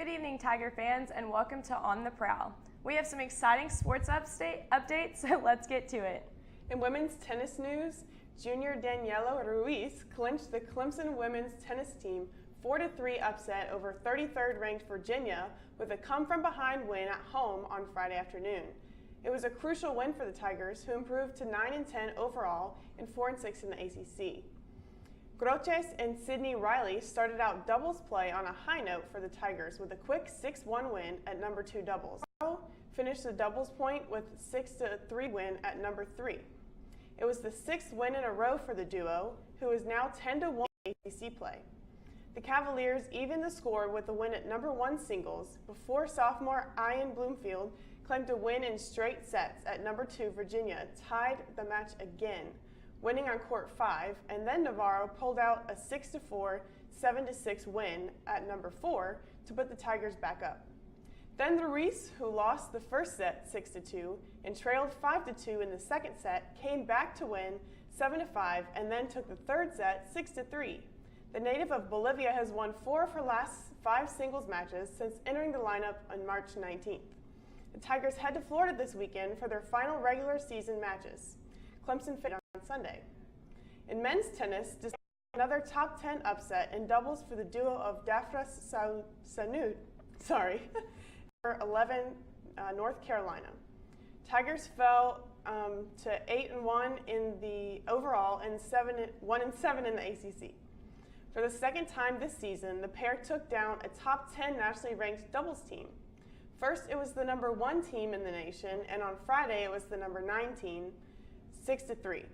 Good evening, Tiger fans, and welcome to On the Prowl. We have some exciting sports updates, so let's get to it. In women's tennis news, junior Daniela Ruiz clinched the Clemson women's tennis team 4-3 upset over 33rd ranked Virginia with a come-from-behind win at home on Friday afternoon. It was a crucial win for the Tigers, who improved to 9-10 overall and 4-6 in the ACC. Groches and Sydney Riley started out doubles play on a high note for the Tigers with a quick 6-1 win at number 2 doubles. Prowl finished the doubles point with 6-3 win at number 3. It was the 6th win in a row for the duo, who is now 10-1 ACC play. The Cavaliers evened the score with a win at number 1 singles before sophomore Ian Bloomfield claimed a win in straight sets at number 2 Virginia tied the match again, winning on court 5, and then Navarro pulled out a 6-4, 7-6 win at number 4 to put the Tigers back up. Then Ruiz, who lost the first set 6-2 and trailed 5-2 in the second set, came back to win 7-5 and then took the third set 6-3. The native of Bolivia has won 4 of her last 5 singles matches since entering the lineup on March 19th. The Tigers head to Florida this weekend for their final regular season matches. Clemson fit on Sunday. In men's tennis, another top 10 upset in doubles for the duo of Dafra Sanud, for 11 North Carolina. Tigers fell to 8-1 in the overall and 1-7 in the ACC. For the second time this season, the pair took down a top 10 nationally ranked doubles team. First, it was the number 1 team in the nation, and on Friday, it was the number 9 team, 6-3.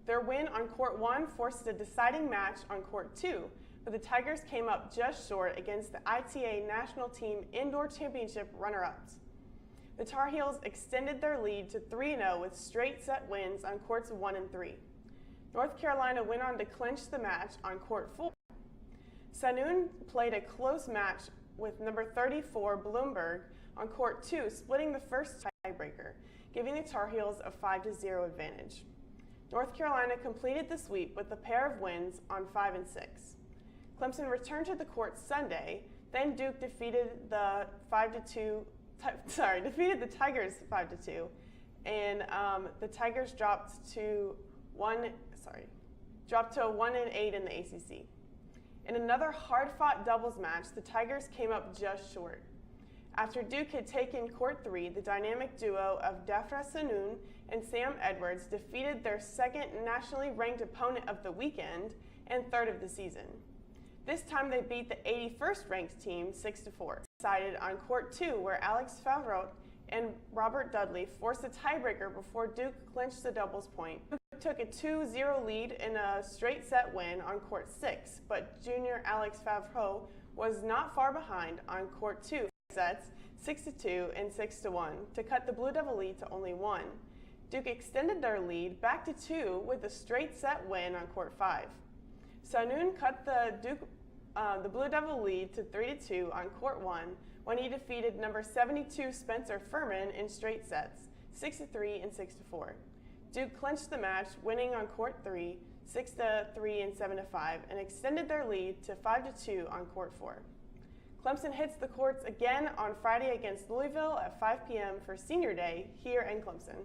Their win on court 1 forced a deciding match on court 2, but the Tigers came up just short against the ITA National Team Indoor Championship runner-ups. The Tar Heels extended their lead to 3-0 with straight set wins on courts 1 and 3. North Carolina went on to clinch the match on court 4. Sanoon played a close match with number 34 Bloomberg on court 2, splitting the first tiebreaker, giving the Tar Heels a 5-0 advantage. North Carolina completed the sweep with a pair of wins on 5 and 6. Clemson returned to the court Sunday, then Duke defeated the Tigers 5-2, and the Tigers dropped to a 1-8 in the ACC. In another hard-fought doubles match, the Tigers came up just short. After Duke had taken court 3, the dynamic duo of Dafra Sanoon and Sam Edwards defeated their second nationally ranked opponent of the weekend and third of the season. This time they beat the 81st ranked team 6-4. Decided on court 2, where Alex Favreau and Robert Dudley forced a tiebreaker before Duke clinched the doubles point. Duke took a 2-0 lead in a straight set win on court 6, but junior Alex Favreau was not far behind on court 2 sets 6-2 and 6-1 to cut the Blue Devil lead to only 1. Duke extended their lead back to 2 with a straight set win on court 5. Sanoon cut the Blue Devil lead to 3-2 on court 1 when he defeated number 72 Spencer Furman in straight sets 6-3 and 6-4. Duke clinched the match, winning on court 3 6-3 and 7-5, and extended their lead to 5-2 on court 4. Clemson hits the courts again on Friday against Louisville at 5 p.m. for Senior Day here in Clemson.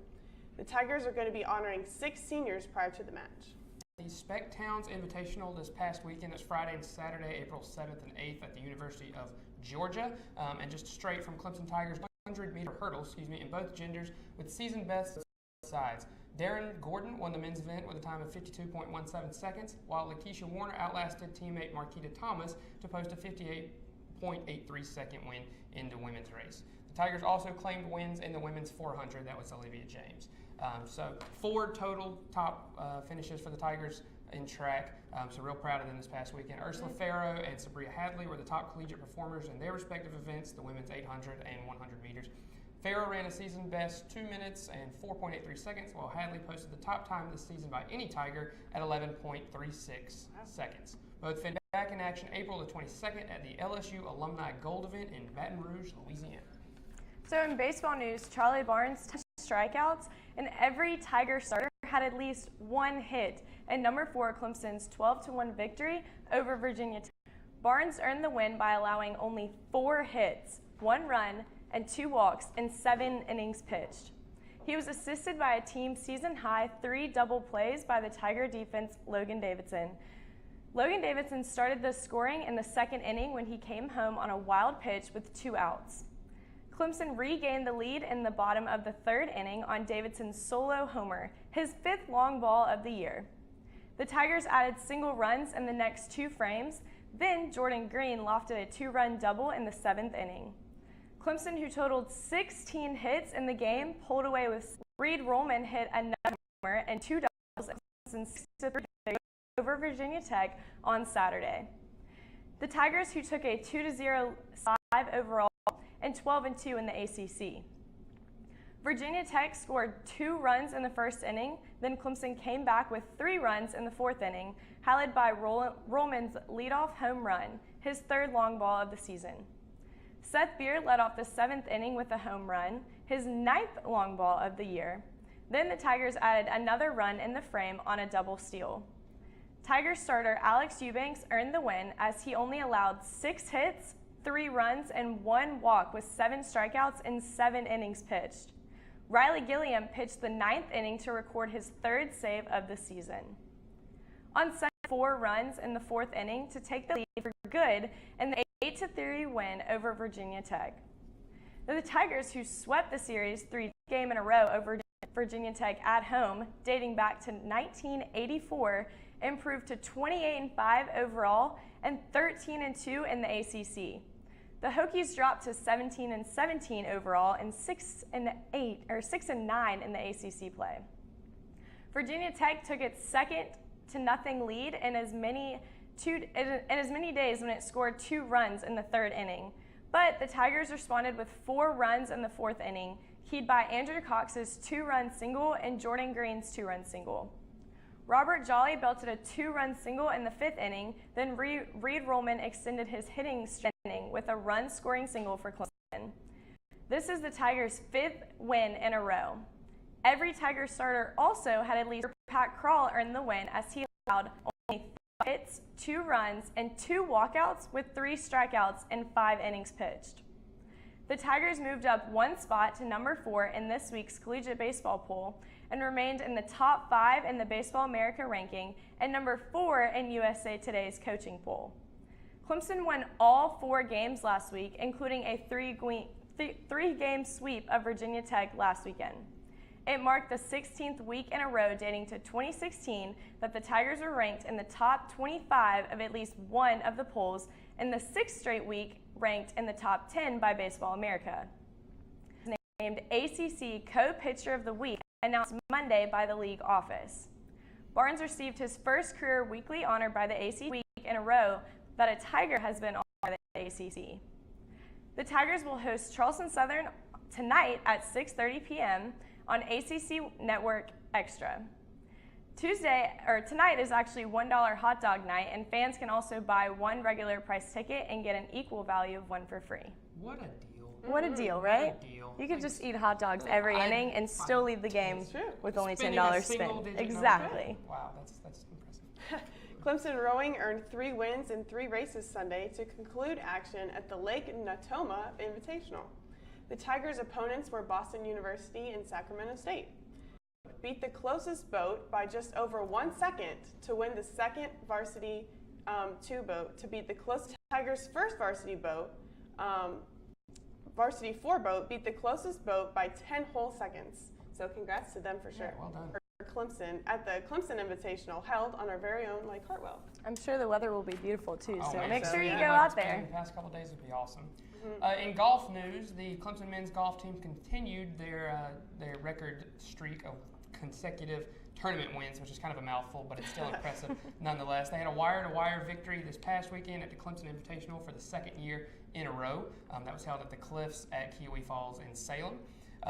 The Tigers are going to be honoring 6 seniors prior to the match. The Spec Towns Invitational this past weekend is Friday and Saturday, April 7th and 8th at the University of Georgia. And just straight from Clemson Tigers, 100-meter hurdles, in both genders with season best sides. Darren Gordon won the men's event with a time of 52.17 seconds, while Lakeisha Warner outlasted teammate Marquita Thomas to post a 58.83 second win in the women's race. The Tigers also claimed wins in the women's 400. That was Olivia James. So 4 total top finishes for the Tigers in track. So real proud of them this past weekend. Ursula Farrow and Sabria Hadley were the top collegiate performers in their respective events, the women's 800 and 100 meters. Farrow ran a season best 2 minutes and 4.83 seconds, while Hadley posted the top time this season by any Tiger at 11.36 seconds. Both finished back in action April the 22nd at the LSU Alumni Gold event in Baton Rouge, Louisiana. So in baseball news, Charlie Barnes 10 strikeouts, and every Tiger starter had at least 1 hit, and number 4 Clemson's 12-1 victory over Virginia Tech. Barnes earned the win by allowing only 4 hits, 1 run, and 2 walks in 7 innings pitched. He was assisted by a team season-high 3 double plays by the Tiger defense Logan Davidson. Logan Davidson started the scoring in the 2nd inning when he came home on a wild pitch with 2 outs. Clemson regained the lead in the bottom of the 3rd inning on Davidson's solo homer, his 5th long ball of the year. The Tigers added single runs in the next 2 frames, then Jordan Green lofted a 2-run double in the 7th inning. Clemson, who totaled 16 hits in the game, pulled away with Reed Rollman hit another homer and 2 doubles over Virginia Tech on Saturday. The Tigers, who took a 2-0 5 overall and 12-2 in the ACC. Virginia Tech scored 2 runs in the 1st inning, then Clemson came back with 3 runs in the 4th inning, highlighted by Rollman's leadoff home run, his 3rd long ball of the season. Seth Beer led off the 7th inning with a home run, his 9th long ball of the year. Then the Tigers added another run in the frame on a double steal. Tigers starter Alex Eubanks earned the win as he only allowed 6 hits, 3 runs, and 1 walk with 7 strikeouts in 7 innings pitched. Riley Gilliam pitched the 9th inning to record his 3rd save of the season. On Sunday, 4 runs in the 4th inning to take the lead for good in the 8-3 win over Virginia Tech. The Tigers, who swept the series 3 games in a row over Virginia Tech at home, dating back to 1984, improved to 28-5 overall and 13-2 in the ACC. The Hokies dropped to 17-17 overall and 6-9 in the ACC play. Virginia Tech took its 2-0 lead in as many days when it scored 2 runs in the 3rd inning. But the Tigers responded with 4 runs in the 4th inning, keyed by Andrew Cox's 2-run single and Jordan Green's 2-run single. Robert Jolly belted a 2-run single in the 5th inning, then Reed Rollman extended his hitting streak with a run-scoring single for Clemson. This is the Tigers' 5th win in a row. Every Tiger starter also had at least Pat Prowl earn the win as he allowed only 5 hits, 2 runs, and 2 walkouts with 3 strikeouts in 5 innings pitched. The Tigers moved up 1 spot to number 4 in this week's collegiate baseball poll and remained in the top 5 in the Baseball America ranking and number 4 in USA Today's coaching poll. Clemson won all 4 games last week, including a 3-game sweep of Virginia Tech last weekend. It marked the 16th week in a row dating to 2016 that the Tigers were ranked in the top 25 of at least one of the polls, and the 6th straight week ranked in the top 10 by Baseball America. Named ACC Co-Pitcher of the Week announced Monday by the league office. Barnes received his first career weekly honor by the ACC week in a row that a Tiger has been honored by the ACC. The Tigers will host Charleston Southern tonight at 6:30 p.m. on ACC Network Extra. Tonight is actually $1 hot dog night, and fans can also buy 1 regular price ticket and get an equal value of 1 for free. What a deal. What a deal, right? What a deal. You could just eat hot dogs every inning and still leave the game with only $10 spent. Exactly. Wow, that's impressive. Clemson Rowing earned 3 wins in 3 races Sunday to conclude action at the Lake Natoma Invitational. The Tigers' opponents were Boston University and Sacramento State. Beat the closest boat by just over 1 second to win the 2nd varsity 2 boat to beat the closest. Tigers' first varsity boat, varsity 4 boat, beat the closest boat by 10 whole seconds. So congrats to them for sure. Yeah, well done. For Clemson at the Clemson Invitational held on our very own Lake Hartwell. I'm sure the weather will be beautiful too, so man, make sure you yeah. go out there. The past couple of days would be awesome. In golf news, the Clemson men's golf team continued their record streak of consecutive tournament wins, which is kind of a mouthful, but it's still impressive nonetheless. They had a wire-to-wire victory this past weekend at the Clemson Invitational for the 2nd year in a row. That was held at the Cliffs at Kiwi Falls in Salem.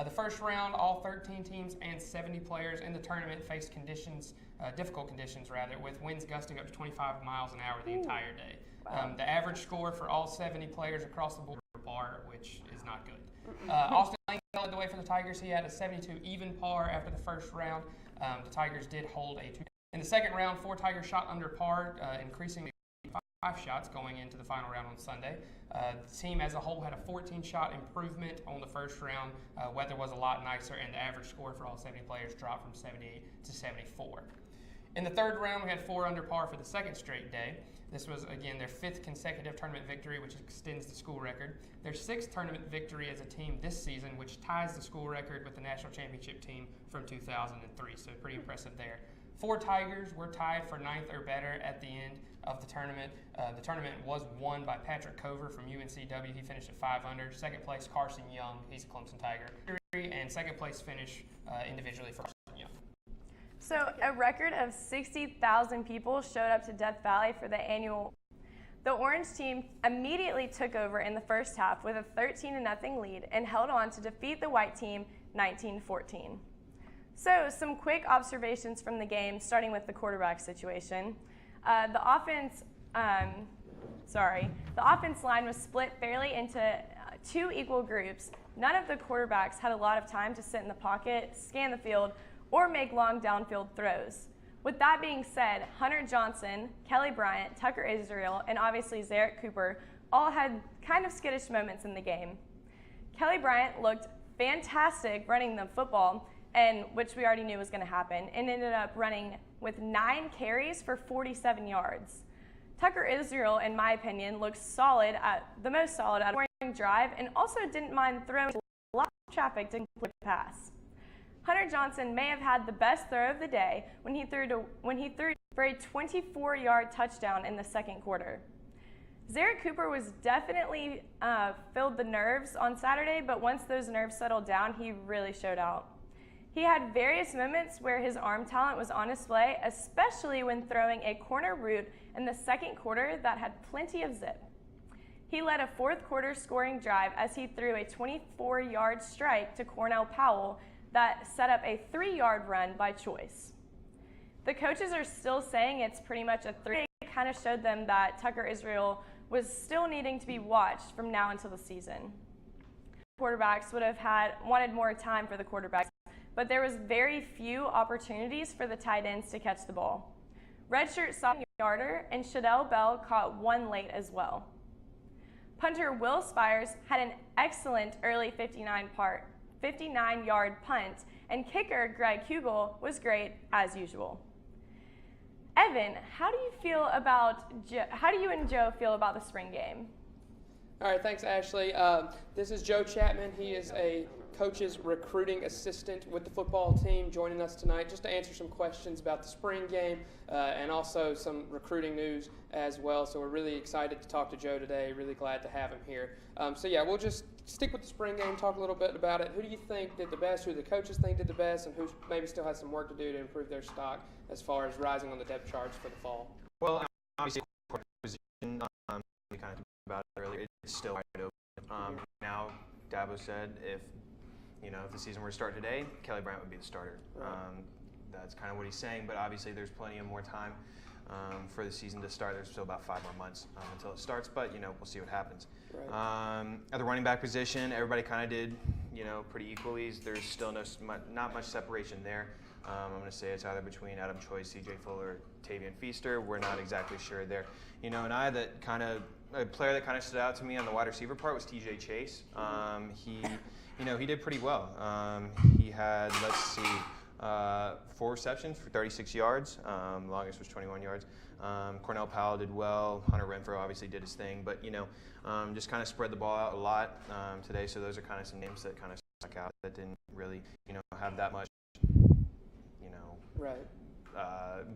The first round, all 13 teams and 70 players in the tournament faced difficult conditions, with winds gusting up to 25 miles an hour the entire day. Wow. The average score for all 70 players across the board was par, which is not good. Austin Lane led the way for the Tigers. He had a 72 even par after the first round. The Tigers did hold a 2. In the second round, 4 Tigers shot under par, increasing shots going into the final round on Sunday. The team as a whole had a 14-shot improvement on the first round. Weather was a lot nicer, and the average score for all 70 players dropped from 78 to 74. In the third round, we had 4 under par for the second straight day. This was, again, their 5th consecutive tournament victory, which extends the school record. Their 6th tournament victory as a team this season, which ties the school record with the national championship team from 2003, so pretty impressive there. 4 Tigers were tied for 9th or better at the end of the tournament. The tournament was won by Patrick Cover from UNCW. He finished at 5 under. Second place, Carson Young. He's a Clemson Tiger. And second place finish individually for Carson Young. So a record of 60,000 people showed up to Death Valley for the annual. The Orange team immediately took over in the first half with a 13-0 lead and held on to defeat the White team 19-14. So some quick observations from the game, starting with the quarterback situation. The offense line was split fairly into 2 equal groups. None of the quarterbacks had a lot of time to sit in the pocket, scan the field, or make long downfield throws. With that being said, Hunter Johnson, Kelly Bryant, Tucker Israel, and obviously Zarek Cooper all had kind of skittish moments in the game. Kelly Bryant looked fantastic running the football, and which we already knew was going to happen, and ended up running with 9 carries for 47 yards. Tucker Israel, in my opinion, looked the most solid at a scoring drive, and also didn't mind throwing a lot of traffic to complete the pass. Hunter Johnson may have had the best throw of the day when he threw for a 24-yard touchdown in the second quarter. Zarek Cooper was definitely filled the nerves on Saturday, but once those nerves settled down, he really showed out. He had various moments where his arm talent was on display, especially when throwing a corner route in the second quarter that had plenty of zip. He led a fourth quarter scoring drive as he threw a 24-yard strike to Cornell Powell that set up a 3-yard run by choice. The coaches are still saying it's pretty much a 3. It kind of showed them that Tucker Israel was still needing to be watched from now until the season. Quarterbacks would have wanted more time for the quarterbacks, but there was very few opportunities for the tight ends to catch the ball. Redshirt yarder and Shadell Bell caught 1 late as well. Punter Will Spires had an excellent early 59-yard punt, and kicker Greg Hugel was great as usual. Evan, how do you and Joe feel about the spring game? All right, thanks, Ashley. This is Joe Chapman. He is a coach's recruiting assistant with the football team, joining us tonight just to answer some questions about the spring game and also some recruiting news as well. So we're really excited to talk to Joe today. Really glad to have him here. We'll just stick with the spring game, talk a little bit about it. Who do you think did the best? Who do the coaches think did the best? And who maybe still has some work to do to improve their stock as far as rising on the depth charts for the fall? Well, obviously, position, we kind of talked about it earlier, it's still wide open. Now, Dabo said if the season were to start today, Kelly Bryant would be the starter. Right. That's kind of what he's saying, but obviously there's plenty of more time for the season to start. There's still about 5 more months until it starts, but we'll see what happens. Right. At the running back position, everybody kind of did pretty equally. There's still not much separation there. I'm going to say it's either between Adam Choice, C.J. Fuller, or Tavian Feaster. We're not exactly sure there. A player that kind of stood out to me on the wide receiver part was T.J. Chase. He did pretty well. He had, 4 receptions for 36 yards. The longest was 21 yards. Cornell Powell did well. Hunter Renfro obviously did his thing, but just kind of spread the ball out a lot today. So those are kind of some names that kind of stuck out that didn't really, have that much, Right.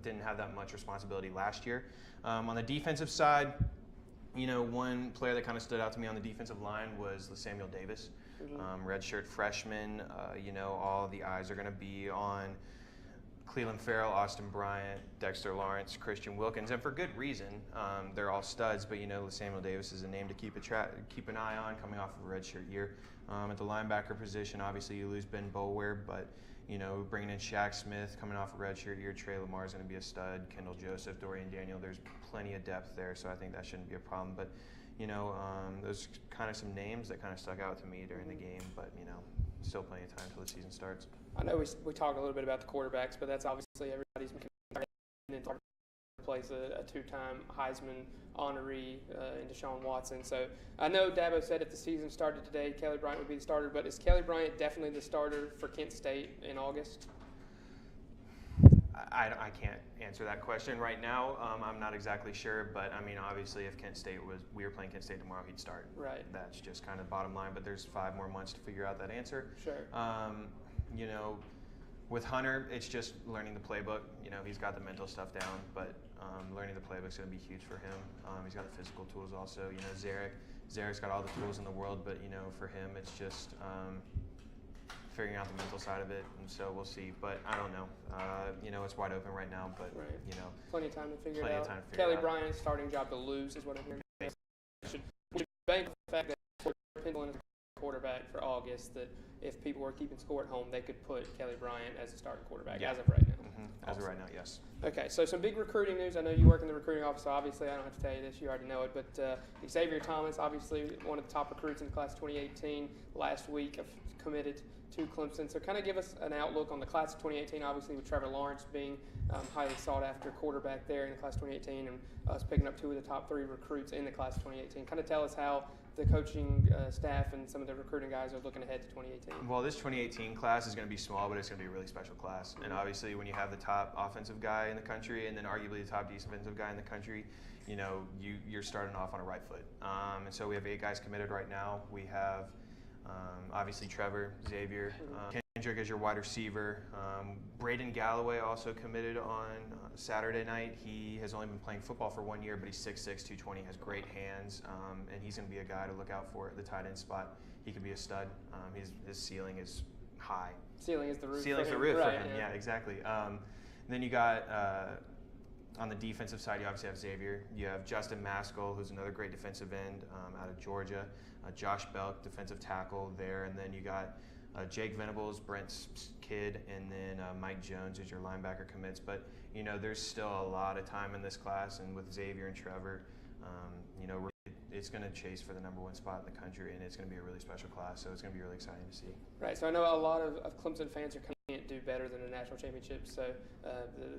Didn't have that much responsibility last year. On the defensive side, one player that kind of stood out to me on the defensive line was Samuel Davis. Mm-hmm. Redshirt freshman. All the eyes are going to be on Cleveland Farrell, Austin Bryant, Dexter Lawrence, Christian Wilkins, and for good reason. They're all studs, but Samuel Davis is a name to keep an eye on coming off of a redshirt year. At the linebacker position, obviously you lose Ben Boulware, but bringing in Shaq Smith coming off a redshirt year, Trey Lamar is going to be a stud. Kendall Joseph, Dorian Daniel, there's plenty of depth there, so I think that shouldn't be a problem. But those kind of some names that kind of stuck out to me during the game, but still plenty of time until the season starts. I know we talked a little bit about the quarterbacks, but that's obviously everybody's been talking replace a two-time Heisman honoree in Deshaun Watson. So I know Dabo said if the season started today, Kelly Bryant would be the starter, but is Kelly Bryant definitely the starter for Kent State in August? I can't answer that question right now. I'm not exactly sure, but I mean, obviously, if we were playing Kent State tomorrow, he'd start. Right. That's just kind of bottom line. But there's 5 more months to figure out that answer. Sure. You know, with Hunter, it's just learning the playbook. You know, he's got the mental stuff down, but learning the playbook is going to be huge for him. He's got the physical tools also. You know, Zarek's got all the tools in the world, but you know, for him, it's just figuring out the mental side of it, and so we'll see. But I don't know. You know, it's wide open right now, but you know, plenty of time to figure plenty it out. of time to figure Kelly it out. Bryant's starting job to lose is what I'm hearing. Should bank on the fact that Pendleton is a quarterback for August, that if people were keeping score at home, they could put Kelly Bryant as the starting quarterback as of right now. As of right now, yes. Okay, so some big recruiting news. I know you work in the recruiting office, so obviously I don't have to tell you this. You already know it. But Xavier Thomas, obviously one of the top recruits in the class of 2018, last week committed to Clemson. So kind of give us an outlook on the class of 2018, obviously with Trevor Lawrence being highly sought after quarterback there in the class of 2018, and us picking up 2 of the top 3 recruits in the class of 2018. Kind of tell us how the coaching staff and some of the recruiting guys are looking ahead to 2018. Well, this 2018 class is going to be small, but it's going to be a really special class. And obviously, when you have the top offensive guy in the country and then arguably the top defensive guy in the country, you know, you're starting off on a right foot. And so we have 8 guys committed right now. We have obviously Trevor, Xavier, Kendrick as your wide receiver. Braden Galloway also committed on Saturday night. He has only been playing football for 1 year, but he's 6'6", 220, has great hands, and he's going to be a guy to look out for at the tight end spot. He could be a stud. His ceiling is high. Ceiling is the roof. Ceiling's for the him. roof Right, for him, yeah, exactly. Then you got, on the defensive side, you obviously have Xavier. You have Justin Maskell, who's another great defensive end out of Georgia. Josh Belk, defensive tackle there. And then you got Jake Venables, Brent's kid, and then Mike Jones is your linebacker commits. But, you know, there's still a lot of time in this class. And with Xavier and Trevor, you know, it's going to chase for the #1 spot in the country, and it's going to be a really special class. So it's going to be really exciting to see. Right. So I know a lot of Clemson fans are can't do better than a national championship. So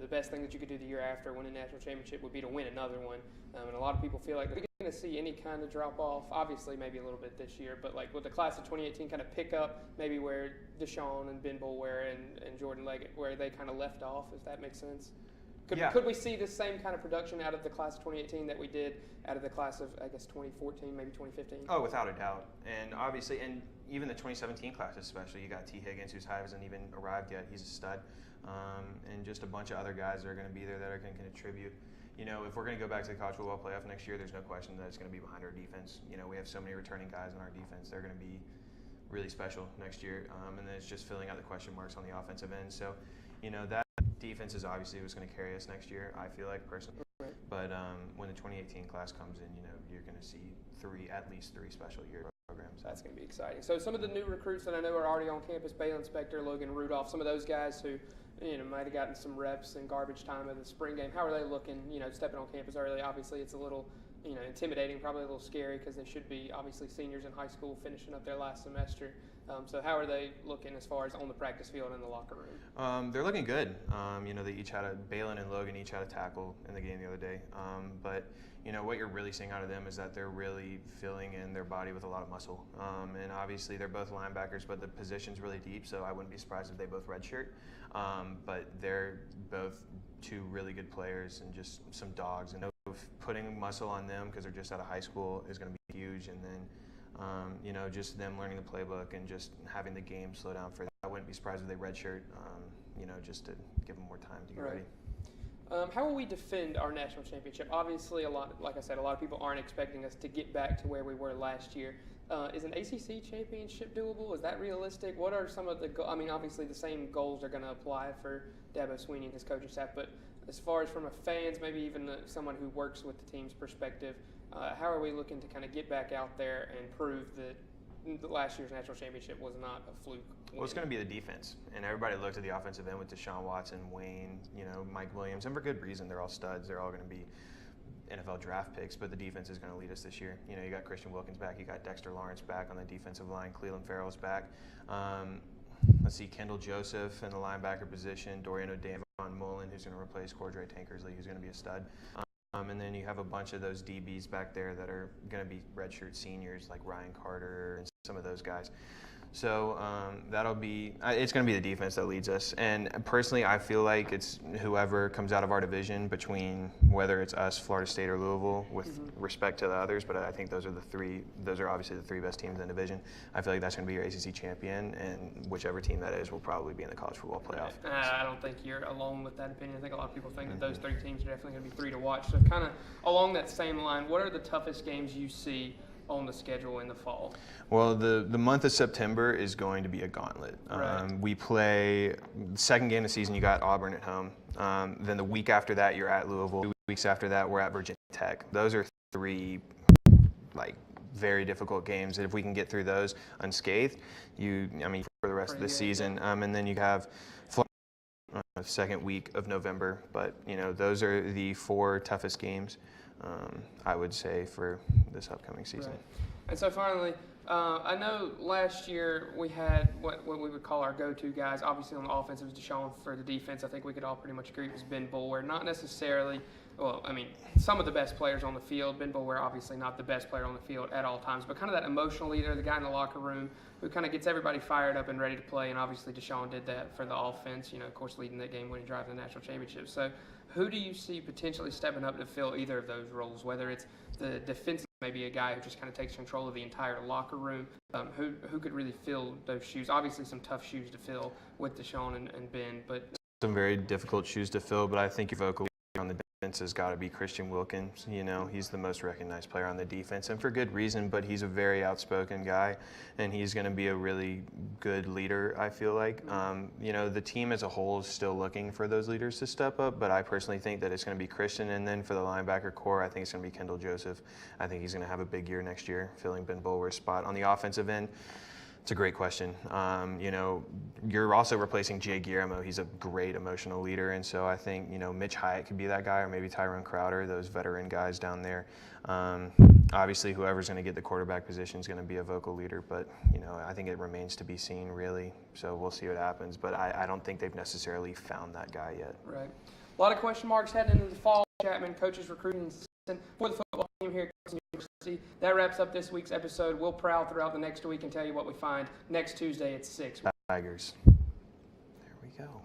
the best thing that you could do the year after winning a national championship would be to win another one. And a lot of people feel like they're going to see any kind of drop off. Obviously, maybe a little bit this year, but like with the class of 2018, kind of pick up maybe where Deshaun and Ben Boulware and Jordan Leggett, where they kind of left off, if that makes sense. Could we see the same kind of production out of the class of 2018 that we did out of the class of, I guess, 2014, maybe 2015? Oh, without a doubt. And obviously, and even the 2017 class especially, you got T. Higgins, whose hasn't even arrived yet. He's a stud. And just a bunch of other guys that are going to be there that are going to contribute. You know, if we're going to go back to the college football playoff next year, there's no question that it's going to be behind our defense. You know, we have so many returning guys on our defense. They're going to be really special next year. And then it's just filling out the question marks on the offensive end. So, you know, that defense is obviously what's going to carry us next year, I feel like, personally. Right. But when the 2018 class comes in, you know, you're going to see at least three special year programs. That's going to be exciting. So some of the new recruits that I know are already on campus, Balin Spector, Logan Rudolph, some of those guys who, you know, might have gotten some reps and garbage time of the spring game. How are they looking, you know, stepping on campus early? Obviously, it's a little, you know, intimidating, probably a little scary because they should be obviously seniors in high school finishing up their last semester. So how are they looking as far as on the practice field and in the locker room? They're looking good. You know, Balin and Logan each had a tackle in the game the other day. But, you know, what you're really seeing out of them is that they're really filling in their body with a lot of muscle. And obviously they're both linebackers, but the position's really deep, so I wouldn't be surprised if they both redshirt. But they're both two really good players and just some dogs. And putting muscle on them because they're just out of high school is going to be huge. And then, you know, just them learning the playbook and just having the game slow down for them. I wouldn't be surprised if they redshirt, you know, just to give them more time to get ready. How will we defend our national championship? Obviously, like I said, a lot of people aren't expecting us to get back to where we were last year. Is an ACC championship doable? Is that realistic? What are some of the I mean, obviously the same goals are going to apply for Dabo Swinney and his coaching staff, but as far as from a fans, maybe even someone who works with the team's perspective, how are we looking to kind of get back out there and prove that last year's national championship was not a fluke win? Well, it's going to be the defense, and everybody looked at the offensive end with Deshaun Watson, Wayne, you know, Mike Williams, and for good reason. They're all studs. They're all going to be NFL draft picks, but the defense is going to lead us this year. You know, you got Christian Wilkins back, you got Dexter Lawrence back on the defensive line, Cleveland Farrell's back. Let's see, Kendall Joseph in the linebacker position, Dorian O'Daniel Mullen, who's going to replace Cordray Tankersley, who's going to be a stud. And then you have a bunch of those DBs back there that are going to be redshirt seniors like Ryan Carter and some of those guys. So it's going to be the defense that leads us. And personally, I feel like it's whoever comes out of our division, between whether it's us, Florida State, or Louisville, with respect to the others. But I think those are obviously the three best teams in the division. I feel like that's going to be your ACC champion, and whichever team that is will probably be in the college football playoff. I don't think you're alone with that opinion. I think a lot of people think that those three teams are definitely going to be three to watch. So kind of along that same line, what are the toughest games you see on the schedule in the fall? Well, the month of September is going to be a gauntlet. Right. We play the second game of the season, you got Auburn at home. Then the week after that, you're at Louisville. 2 weeks after that, we're at Virginia Tech. Those are three very difficult games. And if we can get through those unscathed, for the rest of the season. And then you have Florida, second week of November. But those are the four toughest games, I would say, for this upcoming season. Right. And so finally, I know last year we had what we would call our go-to guys. Obviously on the offense it was Deshaun. For the defense, I think we could all pretty much agree it was Ben Boulware. Not necessarily, some of the best players on the field. Ben Boulware obviously not the best player on the field at all times, but kind of that emotional leader, the guy in the locker room who kind of gets everybody fired up and ready to play. And obviously Deshaun did that for the offense, of course leading that game-winning drive to the national championship. So who do you see potentially stepping up to fill either of those roles, whether it's the defensive, maybe a guy who just kind of takes control of the entire locker room, who could really fill those shoes? Obviously some tough shoes to fill with Deshaun and Ben, but some very difficult shoes to fill, but I think your vocal on the defense has got to be Christian Wilkins. He's the most recognized player on the defense, and for good reason, but he's a very outspoken guy, and he's going to be a really good leader, I feel like. The team as a whole is still looking for those leaders to step up, but I personally think that it's going to be Christian, and then for the linebacker core, I think it's going to be Kendall Joseph. I think he's going to have a big year next year, filling Ben Boulware's spot. On the offensive end, it's a great question. You're also replacing Jay Guillermo. He's a great emotional leader, and so I think Mitch Hyatt could be that guy, or maybe Tyrone Crowder, those veteran guys down there. Obviously, whoever's going to get the quarterback position is going to be a vocal leader, but I think it remains to be seen, really. So we'll see what happens, but I don't think they've necessarily found that guy yet. Right. A lot of question marks heading into the fall. Chapman, coaches recruiting for the football team here at Clemson University. That wraps up this week's episode. We'll prowl throughout the next week and tell you what we find next Tuesday at 6. Tigers. There we go.